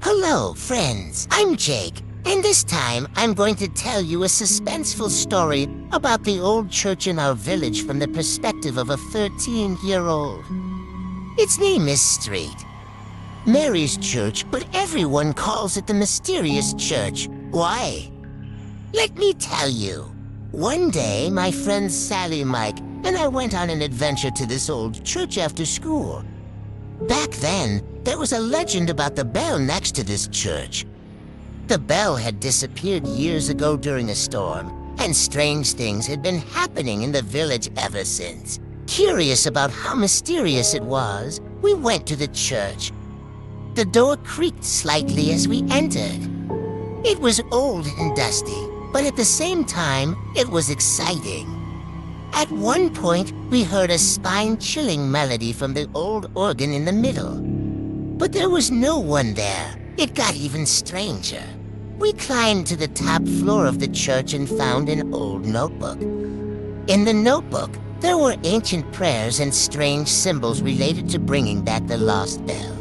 Hello, friends. I'm Jake, and this time I'm going to tell you a suspenseful story about the old church in our village from the perspective of a 13-year-old. Its name is Street. Mary's church, but everyone calls it the mysterious church. Why? Let me tell you. One day, my friends Sally, Mike, and I went on an adventure to this old church after school. Back then, there was a legend about the bell next to this church. The bell had disappeared years ago during a storm, and strange things had been happening in the village ever since. Curious about how mysterious it was, we went to the church. The door creaked slightly as we entered. It was old and dusty, but at the same time, it was exciting. At one point, we heard a spine-chilling melody from the old organ in the middle. But there was no one there. It got even stranger. We climbed to the top floor of the church and found an old notebook. In the notebook, there were ancient prayers and strange symbols related to bringing back the lost bell.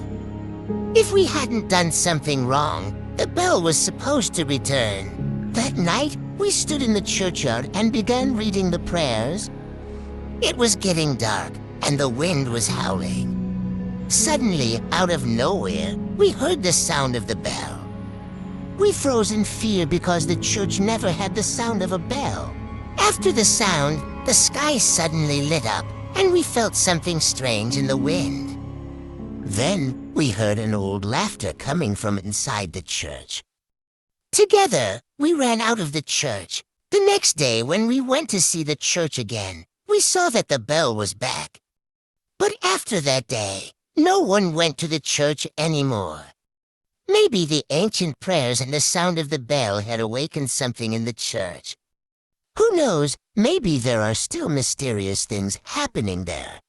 If we hadn't done something wrong, the bell was supposed to return. That night, we stood in the churchyard and began reading the prayers. It was getting dark, and the wind was howling. Suddenly, out of nowhere, we heard the sound of the bell. We froze in fear because the church never had the sound of a bell. After the sound, the sky suddenly lit up, and we felt something strange in the wind. Then, we heard an old laughter coming from inside the church. Together, we ran out of the church. The next day, when we went to see the church again, we saw that the bell was back. But after that day, no one went to the church anymore. Maybe the ancient prayers and the sound of the bell had awakened something in the church. Who knows, maybe there are still mysterious things happening there.